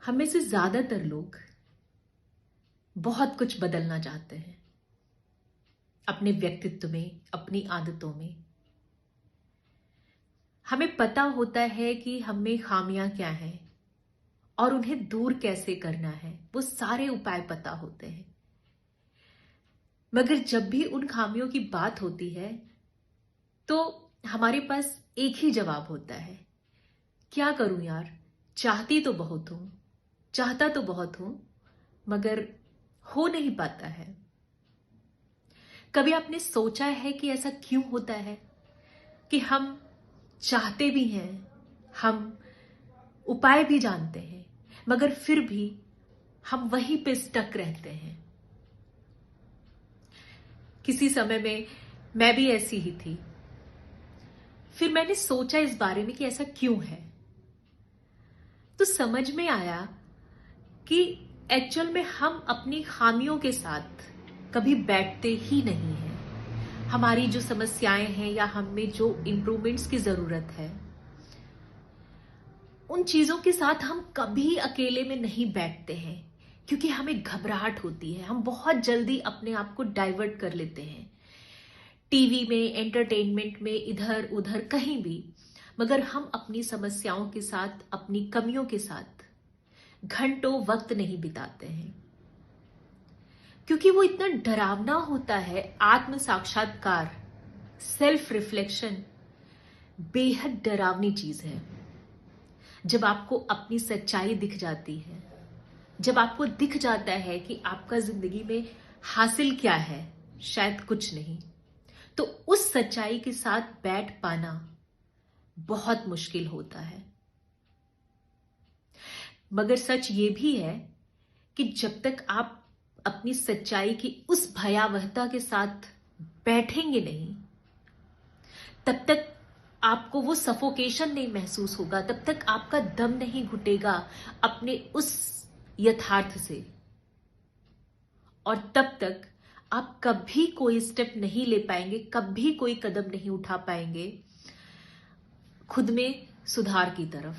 हम में से ज्यादातर लोग बहुत कुछ बदलना चाहते हैं अपने व्यक्तित्व में, अपनी आदतों में। हमें पता होता है कि हम में खामियां क्या हैं और उन्हें दूर कैसे करना है, वो सारे उपाय पता होते हैं। मगर जब भी उन खामियों की बात होती है तो हमारे पास एक ही जवाब होता है, क्या करूं यार, चाहती तो बहुत हूं, चाहता तो बहुत हूं, मगर हो नहीं पाता है। कभी आपने सोचा है कि ऐसा क्यों होता है कि हम चाहते भी हैं, हम उपाय भी जानते हैं, मगर फिर भी हम वहीं पे स्टक रहते हैं। किसी समय में मैं भी ऐसी ही थी। फिर मैंने सोचा इस बारे में कि ऐसा क्यों है, तो समझ में आया कि एक्चुअल में हम अपनी खामियों के साथ कभी बैठते ही नहीं हैं। हमारी जो समस्याएं हैं या हम में जो इंप्रूवमेंट्स की जरूरत है, उन चीजों के साथ हम कभी अकेले में नहीं बैठते हैं, क्योंकि हमें घबराहट होती है। हम बहुत जल्दी अपने आप को डाइवर्ट कर लेते हैं, टीवी में, एंटरटेनमेंट में, इधर उधर कहीं भी। मगर हम अपनी समस्याओं के साथ, अपनी कमियों के साथ घंटों वक्त नहीं बिताते हैं, क्योंकि वो इतना डरावना होता है। आत्म साक्षात्कार, सेल्फ रिफ्लेक्शन बेहद डरावनी चीज है। जब आपको अपनी सच्चाई दिख जाती है, जब आपको दिख जाता है कि आपका जिंदगी में हासिल क्या है, शायद कुछ नहीं, तो उस सच्चाई के साथ बैठ पाना बहुत मुश्किल होता है। मगर सच ये भी है कि जब तक आप अपनी सच्चाई की उस भयावहता के साथ बैठेंगे नहीं, तब तक आपको वो सफोकेशन नहीं महसूस होगा, तब तक आपका दम नहीं घुटेगा अपने उस यथार्थ से, और तब तक आप कभी कोई स्टेप नहीं ले पाएंगे, कभी कोई कदम नहीं उठा पाएंगे खुद में सुधार की तरफ,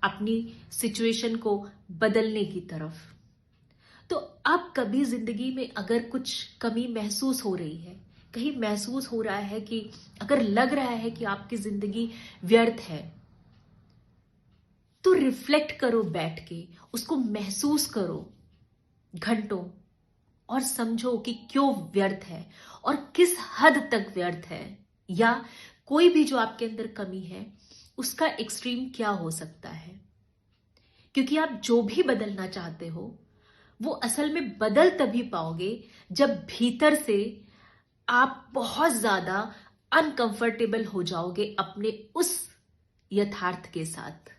अपनी सिचुएशन को बदलने की तरफ। तो अब कभी जिंदगी में अगर कुछ कमी महसूस हो रही है, कहीं महसूस हो रहा है कि अगर लग रहा है कि आपकी जिंदगी व्यर्थ है, तो रिफ्लेक्ट करो बैठ के, उसको महसूस करो घंटों, और समझो कि क्यों व्यर्थ है और किस हद तक व्यर्थ है, या कोई भी जो आपके अंदर कमी है उसका एक्सट्रीम क्या हो सकता है। क्योंकि आप जो भी बदलना चाहते हो वो असल में बदल तभी पाओगे जब भीतर से आप बहुत ज्यादा अनकंफर्टेबल हो जाओगे अपने उस यथार्थ के साथ।